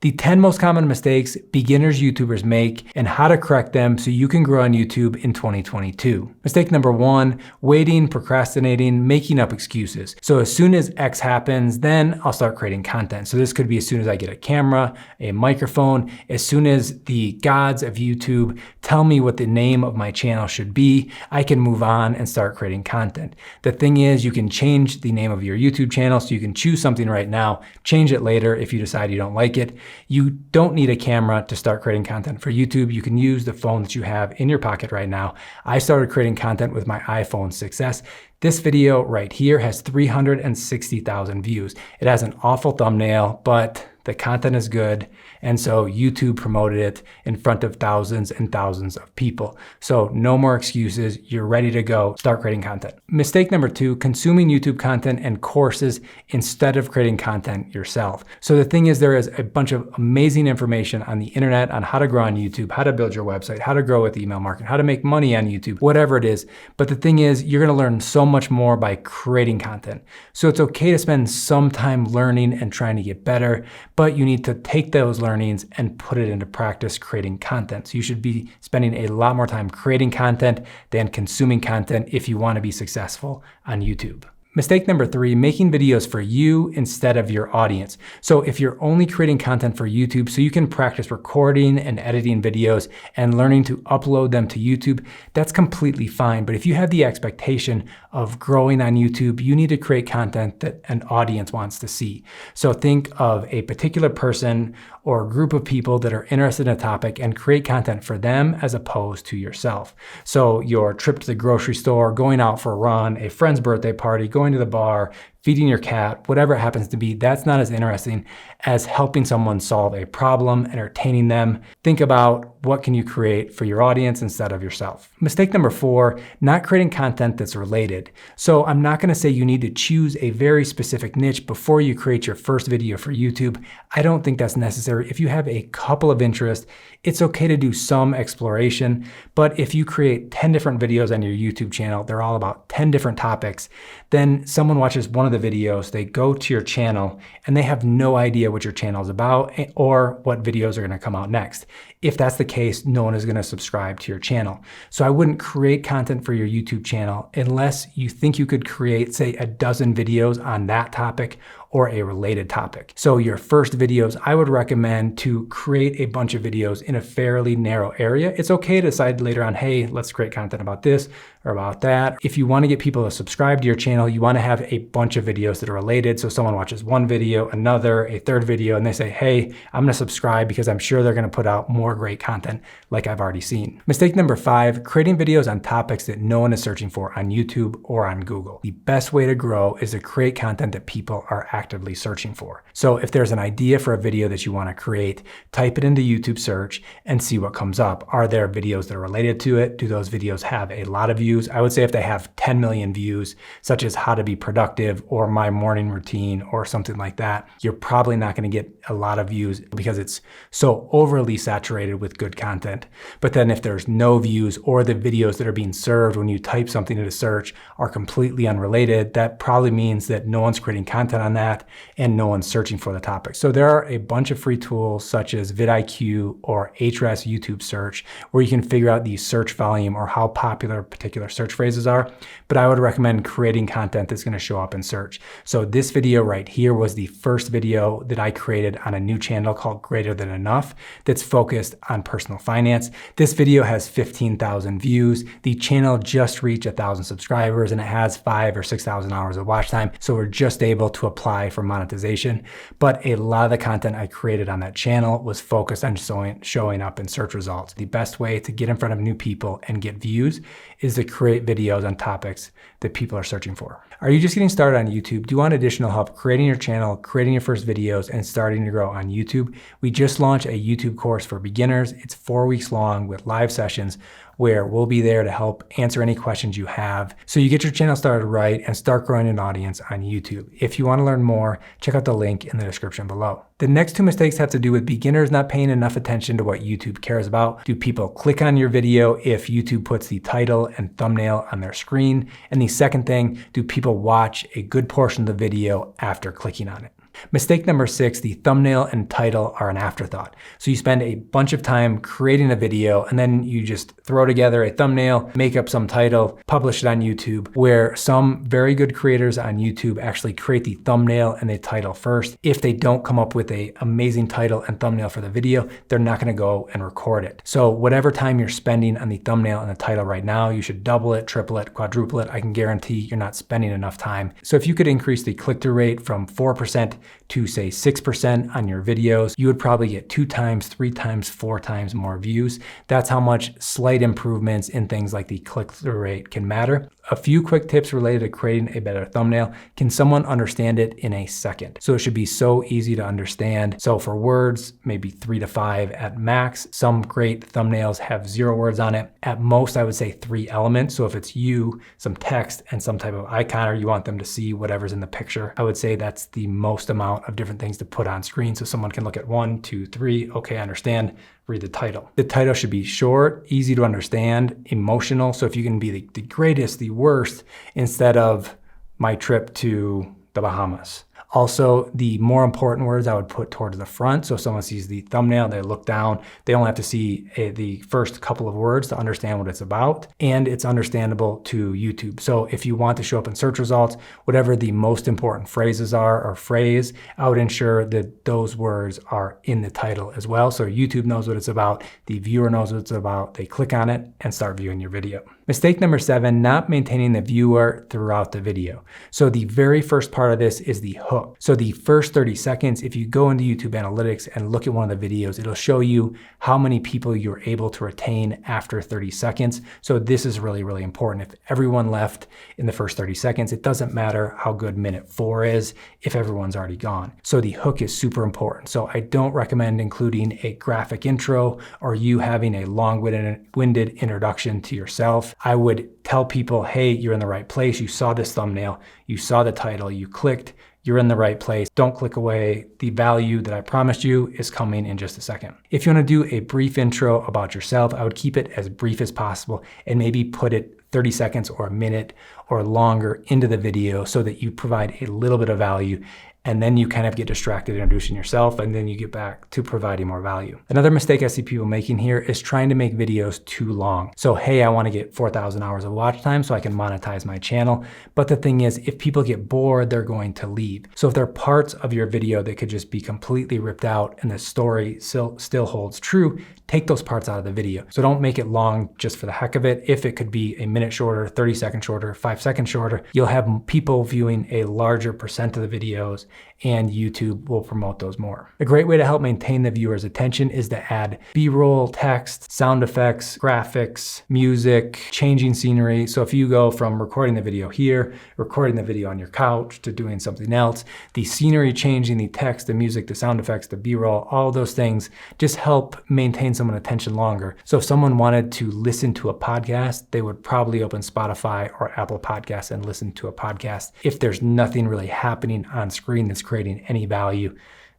the 10 most common mistakes beginners YouTubers make and how to correct them so you can grow on YouTube in 2022. Mistake number 1, waiting, procrastinating, making up excuses. So as soon as X happens, then I'll start creating content. So this could be as soon as I get a camera, a microphone, as soon as the gods of YouTube tell me what the name of my channel should be, I can move on and start creating content. The thing is, you can change the name of your YouTube channel, so you can choose something right now, change it later if you decide you don't like it. You don't need a camera to start creating content for YouTube. You can use the phone that you have in your pocket right now. I started creating content with my iPhone 6S. This video right here has 360,000 views. It has an awful thumbnail, but the content is good. And so YouTube promoted it in front of thousands and thousands of people. So no more excuses. You're ready to go. Start creating content. Mistake number 2, consuming YouTube content and courses instead of creating content yourself. So the thing is, there is a bunch of amazing information on the internet on how to grow on YouTube, how to build your website, how to grow with email marketing, how to make money on YouTube, whatever it is. But the thing is, you're going to learn so much more by creating content. So it's okay to spend some time learning and trying to get better, but you need to take those learnings and put it into practice creating content. So you should be spending a lot more time creating content than consuming content if you want to be successful on YouTube. Mistake number 3, making videos for you instead of your audience. So if you're only creating content for YouTube so you can practice recording and editing videos and learning to upload them to YouTube, that's completely fine. But if you have the expectation of growing on YouTube, you need to create content that an audience wants to see. So think of a particular person or a group of people that are interested in a topic and create content for them as opposed to yourself. So your trip to the grocery store, going out for a run, a friend's birthday party, going to the bar, feeding your cat, whatever it happens to be, that's not as interesting as helping someone solve a problem, entertaining them. Think about what can you create for your audience instead of yourself. Mistake number 4, not creating content that's related. So I'm not going to say you need to choose a very specific niche before you create your first video for YouTube. I don't think that's necessary. If you have a couple of interests, it's okay to do some exploration, but if you create 10 different videos on your YouTube channel, they're all about 10 different topics, then someone watches one of the videos, they go to your channel, and they have no idea what your channel is about or what videos are going to come out next. If that's the case, no one is going to subscribe to your channel. So I wouldn't create content for your YouTube channel unless you think you could create, say, a dozen videos on that topic or a related topic. So your first videos, I would recommend to create a bunch of videos in a fairly narrow area. It's okay to decide later on, hey, let's create content about this or about that. If you want to get people to subscribe to your channel, you want to have a bunch of videos that are related. So someone watches one video, another, a third video, and they say, hey, I'm going to subscribe because I'm sure they're going to put out more great content like I've already seen. Mistake number 5, creating videos on topics that no one is searching for on YouTube or on Google. The best way to grow is to create content that people are actively searching for. So if there's an idea for a video that you want to create, type it into YouTube search and see what comes up. Are there videos that are related to it? Do those videos have a lot of views? I would say if they have 10 million views, such as how to be productive or my morning routine or something like that, you're probably not going to get a lot of views because it's so overly saturated with good content. But then if there's no views or the videos that are being served when you type something into search are completely unrelated, that probably means that no one's creating content on that and no one's searching for the topic. So there are a bunch of free tools such as vidIQ or Ahrefs YouTube search where you can figure out the search volume or how popular particular search phrases are. But I would recommend creating content that's going to show up in search. So this video right here was the first video that I created on a new channel called Greater Than Enough that's focused on personal finance. This video has 15,000 views. The channel just reached 1,000 subscribers and it has 5,000 or 6,000 hours of watch time. So we're just able to apply for monetization. But a lot of the content I created on that channel was focused on showing up in search results. The best way to get in front of new people and get views is to create videos on topics that people are searching for. Are you just getting started on YouTube? Do you want additional help creating your channel, creating your first videos, and starting to grow on YouTube? We just launched a YouTube course for beginners. It's 4 weeks long with live sessions where we'll be there to help answer any questions you have so you get your channel started right and start growing an audience on YouTube. If you want to learn more, check out the link in the description below. The next 2 mistakes have to do with beginners not paying enough attention to what YouTube cares about. Do people click on your video if YouTube puts the title and thumbnail on their screen? And the second thing, do people watch a good portion of the video after clicking on it? Mistake number 6, the thumbnail and title are an afterthought. So you spend a bunch of time creating a video and then you just throw together a thumbnail, make up some title, publish it on YouTube, where some very good creators on YouTube actually create the thumbnail and the title first. If they don't come up with an amazing title and thumbnail for the video, they're not gonna go and record it. So whatever time you're spending on the thumbnail and the title right now, you should double it, triple it, quadruple it. I can guarantee you're not spending enough time. So if you could increase the click-through rate from 4% to say 6% on your videos, you would probably get 2 times, 3 times, 4 times more views. That's how much slight improvements in things like the click-through rate can matter. A few quick tips related to creating a better thumbnail. Can someone understand it in a second? So it should be so easy to understand. So for words, maybe 3 to 5 at max. Some great thumbnails have 0 words on it. At most, I would say 3 elements. So if it's you, some text, and some type of icon, or you want them to see whatever's in the picture, I would say that's the most amount of different things to put on screen. So someone can look at 1, 2, 3, okay, I understand. Read the title. The title should be short, easy to understand, emotional. So if you can be the greatest, the worst, instead of my trip to the Bahamas. Also, the more important words I would put towards the front. So if someone sees the thumbnail, they look down, they only have to see the first couple of words to understand what it's about, and it's understandable to YouTube. So if you want to show up in search results, whatever the most important phrases are or phrase, I would ensure that those words are in the title as well. So YouTube knows what it's about, the viewer knows what it's about, they click on it and start viewing your video. Mistake number 7, not maintaining the viewer throughout the video. So the very first part of this is the hook. So the first 30 seconds, if you go into YouTube Analytics and look at one of the videos, it'll show you how many people you're able to retain after 30 seconds. So this is really, really important. If everyone left in the first 30 seconds, it doesn't matter how good minute 4 is if everyone's already gone. So the hook is super important. So I don't recommend including a graphic intro or you having a long-winded introduction to yourself. I would tell people, hey, you're in the right place. You saw this thumbnail, you saw the title, you clicked, you're in the right place. Don't click away. The value that I promised you is coming in just a second. If you want to do a brief intro about yourself, I would keep it as brief as possible and maybe put it 30 seconds or a minute or longer into the video so that you provide a little bit of value, and then you kind of get distracted introducing yourself, and then you get back to providing more value. Another mistake I see people making here is trying to make videos too long. So, hey, I want to get 4,000 hours of watch time so I can monetize my channel. But the thing is, if people get bored, they're going to leave. So if there are parts of your video that could just be completely ripped out and the story still holds true, take those parts out of the video. So don't make it long just for the heck of it. If it could be a minute shorter, 30 seconds shorter, 5 seconds shorter, you'll have people viewing a larger percent of the videos and YouTube will promote those more. A great way to help maintain the viewer's attention is to add B-roll, text, sound effects, graphics, music, changing scenery. So if you go from recording the video here, recording the video on your couch to doing something else, the scenery changing, the text, the music, the sound effects, the B-roll, all those things just help maintain someone's attention longer. So if someone wanted to listen to a podcast, they would probably open Spotify or Apple Podcasts and listen to a podcast. If there's nothing really happening on screen that's creating any value,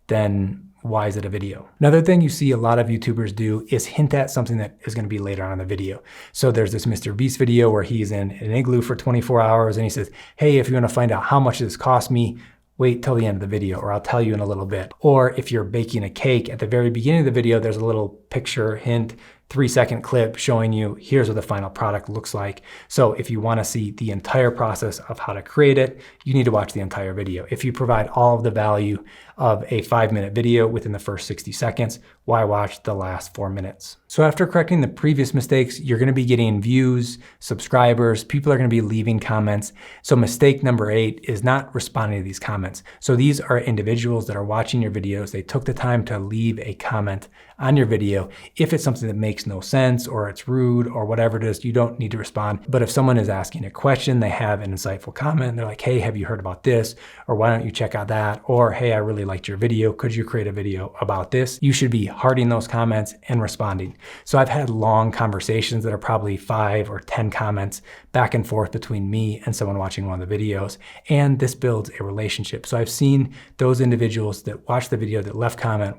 then why is it a video? Another thing you see a lot of YouTubers do is hint at something that is going to be later on in the video. So there's this Mr. Beast video where he's in an igloo for 24 hours and he says, hey, if you want to find out how much this cost me, wait till the end of the video, or I'll tell you in a little bit. Or if you're baking a cake, at the very beginning of the video, there's a little picture hint, 3-second clip showing you here's what the final product looks like. So if you want to see the entire process of how to create it, you need to watch the entire video. If you provide all of the value of a 5-minute video within the first 60 seconds, why watch the last 4 minutes? So after correcting the previous mistakes, you're going to be getting views, subscribers, people are going to be leaving comments. So mistake number 8 is not responding to these comments. So these are individuals that are watching your videos. They took the time to leave a comment on your video. If it's something that makes no sense or it's rude or whatever it is, you don't need to respond. But if someone is asking a question, they have an insightful comment, they're like, hey, have you heard about this? Or why don't you check out that? Or, hey, I really liked your video. Could you create a video about this? You should be hearting those comments and responding. So I've had long conversations that are probably 5 or 10 comments back and forth between me and someone watching one of the videos. And this builds a relationship. So I've seen those individuals that watched the video that left comments,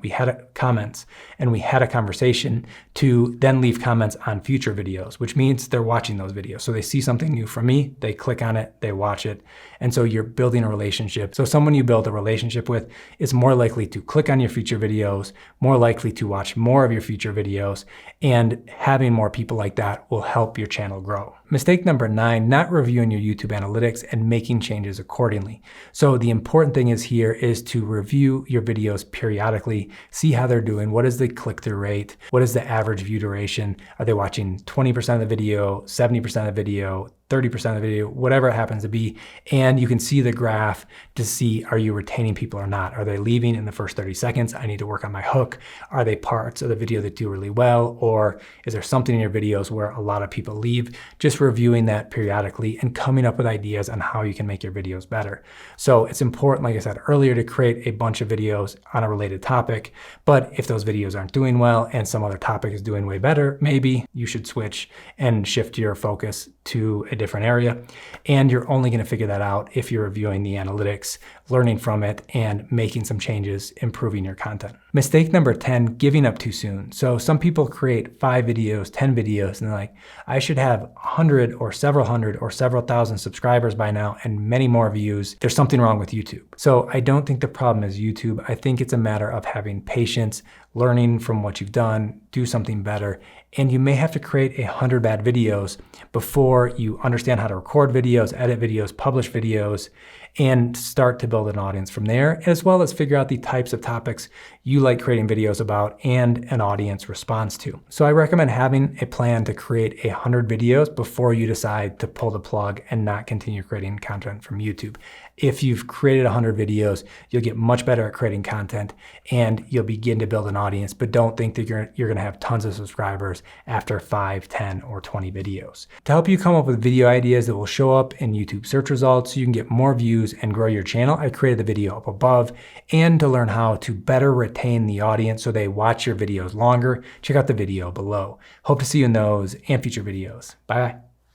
we had a conversation, to who then leave comments on future videos, which means they're watching those videos. So they see something new from me, they click on it, they watch it. And so you're building a relationship. So someone you build a relationship with is more likely to click on your future videos, more likely to watch more of your future videos, and having more people like that will help your channel grow. Mistake number 9, not reviewing your YouTube analytics and making changes accordingly. So the important thing here is to review your videos periodically, see how they're doing, what is the click-through rate, what is the average view duration, are they watching 20% of the video, 70% of the video, 30% of the video, whatever it happens to be. And you can see the graph to see, are you retaining people or not? Are they leaving in the first 30 seconds? I need to work on my hook. Are they parts of the video that do really well? Or is there something in your videos where a lot of people leave? Just reviewing that periodically and coming up with ideas on how you can make your videos better. So it's important, like I said earlier, to create a bunch of videos on a related topic. But if those videos aren't doing well and some other topic is doing way better, maybe you should switch and shift your focus to a different area. And you're only going to figure that out if you're reviewing the analytics, learning from it, and making some changes, improving your content. Mistake number 10, giving up too soon. So some people create 5 videos, 10 videos, and they're like, I should have 100 or several hundred or several thousand subscribers by now and many more views. There's something wrong with YouTube. So I don't think the problem is YouTube. I think it's a matter of having patience, learning from what you've done, do something better. And you may have to create 100 bad videos before you understand how to record videos, edit videos, publish videos, and start to build an audience from there, as well as figure out the types of topics you like creating videos about and an audience responds to. So I recommend having a plan to create 100 videos before you decide to pull the plug and not continue creating content from YouTube. If you've created 100 videos, you'll get much better at creating content and you'll begin to build an audience, but don't think that you're gonna have tons of subscribers after 5, 10, or 20 videos. To help you come up with video ideas that will show up in YouTube search results so you can get more views and grow your channel, I created the video up above. And to learn how to better retain the audience so they watch your videos longer, check out the video below. Hope to see you in those and future videos. Bye.